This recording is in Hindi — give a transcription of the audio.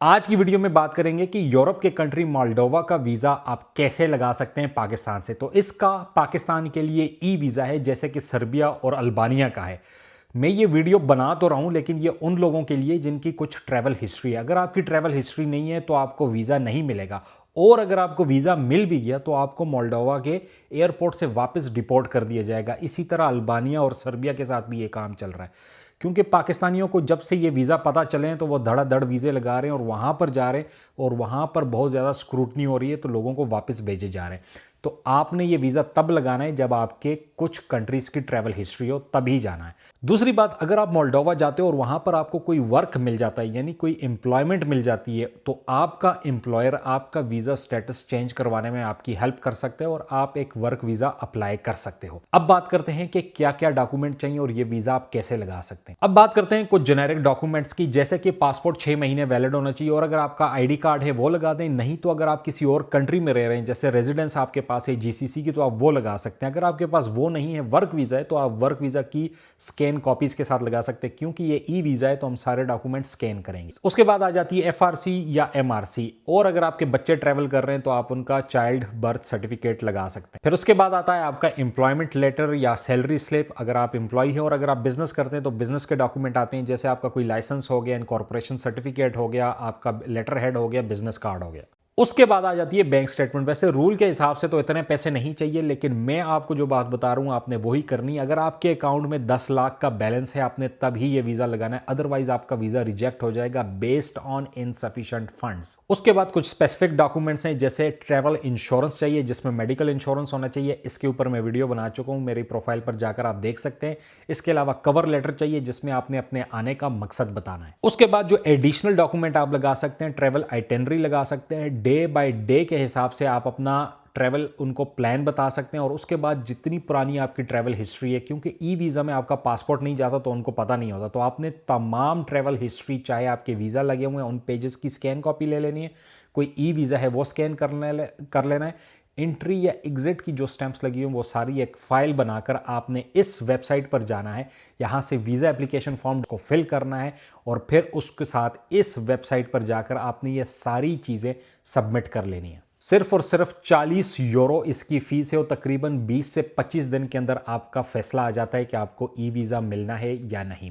आज की वीडियो में बात करेंगे कि यूरोप के कंट्री मोल्डोवा का वीज़ा आप कैसे लगा सकते हैं पाकिस्तान से। तो इसका पाकिस्तान के लिए ई वीज़ा है जैसे कि सर्बिया और अल्बानिया का है। मैं ये वीडियो बना तो रहा हूँ लेकिन ये उन लोगों के लिए जिनकी कुछ ट्रैवल हिस्ट्री है। अगर आपकी ट्रैवल हिस्ट्री नहीं है तो आपको वीज़ा नहीं मिलेगा, और अगर आपको वीज़ा मिल भी गया तो आपको मोल्डोवा के एयरपोर्ट से वापस डिपोर्ट कर दिया जाएगा। इसी तरह अल्बानिया और सर्बिया के साथ भी ये काम चल रहा है, क्योंकि पाकिस्तानियों को जब से ये वीज़ा पता चले हैं तो वो धड़ाधड़ वीज़े लगा रहे हैं और वहाँ पर जा रहे हैं, और वहाँ पर बहुत ज़्यादा स्क्रूटनी हो रही है तो लोगों को वापस भेजे जा रहे हैं। तो आपने ये वीज़ा तब लगाना है जब आपके कुछ कंट्रीज़ की ट्रैवल हिस्ट्री हो, तभी जाना है। दूसरी बात, अगर आप मोल्डोवा जाते हो और वहाँ पर आपको कोई वर्क मिल जाता है, यानी कोई एम्प्लॉयमेंट मिल जाती है, तो आपका एम्प्लॉयर आपका वीज़ा स्टेटस चेंज करवाने में आपकी हेल्प कर सकते हैं और आप एक वर्क वीज़ा अप्लाई कर सकते हो। अब बात करते हैं कि क्या क्या डॉक्यूमेंट चाहिए और ये वीज़ा आप कैसे लगा सकते हैं। अब बात करते हैं कुछ जेनेरिक डॉक्यूमेंट्स की, जैसे कि पासपोर्ट 6 महीने वैलिड होना चाहिए, और अगर आपका आईडी कार्ड है वो लगा दें। नहीं तो अगर आप किसी और कंट्री में रह रहे हैं, जैसे रेजिडेंस आपके पास है जीसीसी की, तो आप वो लगा सकते हैं। अगर आपके पास वो नहीं है, वर्क वीज़ा है, तो आप वर्क वीज़ा की स्कैन कॉपीज के साथ लगा सकते हैं, क्योंकि ये ई वीज़ा है तो हम सारे डॉक्यूमेंट स्कैन करेंगे। उसके बाद आ जाती है एफआरसी या एमआरसी, और अगर आपके बच्चे ट्रैवल कर रहे हैं तो आप उनका चाइल्ड बर्थ सर्टिफिकेट लगा सकते हैं। फिर उसके बाद आता है आपका एम्प्लॉयमेंट लेटर या सैलरी स्लिप, अगर आप एम्प्लॉय हैं, और अगर आप बिजनेस करते हैं तो बिजनेस के डॉक्यूमेंट आते हैं, जैसे आपका कोई लाइसेंस हो गया, इनकॉर्पोरेशन सर्टिफिकेट हो गया, आपका लेटर हेड हो गया, बिजनेस कार्ड हो गया। उसके बाद आ जाती है बैंक स्टेटमेंट। वैसे रूल के हिसाब से तो इतने पैसे नहीं चाहिए, लेकिन मैं आपको जो बात बता रहा हूं आपने वही करनी है। अगर आपके अकाउंट में 10 लाख का बैलेंस है, आपने तभी ये वीजा लगाना है, अदरवाइज आपका वीजा रिजेक्ट हो जाएगा बेस्ड ऑन इनसफिशिएंट फंड्स। उसके बाद कुछ स्पेसिफिक डॉक्यूमेंट्स हैं, जैसे ट्रैवल इंश्योरेंस चाहिए जिसमें मेडिकल इंश्योरेंस होना चाहिए। इसके ऊपर मैं वीडियो बना चुका हूं, मेरी प्रोफाइल पर जाकर आप देख सकते हैं। इसके अलावा कवर लेटर चाहिए जिसमें आपने अपने आने का मकसद बताना है। उसके बाद जो एडिशनल डॉक्यूमेंट आप लगा सकते हैं, ट्रैवल आइटेनरी लगा सकते हैं। डे बाय डे के हिसाब से आप अपना ट्रैवल उनको प्लान बता सकते हैं, और उसके बाद जितनी पुरानी आपकी ट्रैवल हिस्ट्री है, क्योंकि ई वीज़ा में आपका पासपोर्ट नहीं जाता तो उनको पता नहीं होता, तो आपने तमाम ट्रैवल हिस्ट्री, चाहे आपके वीज़ा लगे हुए हैं उन पेजेस की स्कैन कॉपी ले लेनी है, कोई ई वीज़ा है वो स्कैन कर लेना है। एंट्री या एग्जिट की जो स्टैंप्स लगी हुई वो सारी एक फाइल बनाकर आपने इस वेबसाइट पर जाना है, यहाँ से वीज़ा एप्लीकेशन फॉर्म को फिल करना है, और फिर उसके साथ इस वेबसाइट पर जाकर आपने ये सारी चीज़ें सबमिट कर लेनी है। सिर्फ और सिर्फ 40 यूरो इसकी फीस है, और तकरीबन 20 से 25 दिन के अंदर आपका फैसला आ जाता है कि आपको ई वीज़ा मिलना है या नहीं मिलना।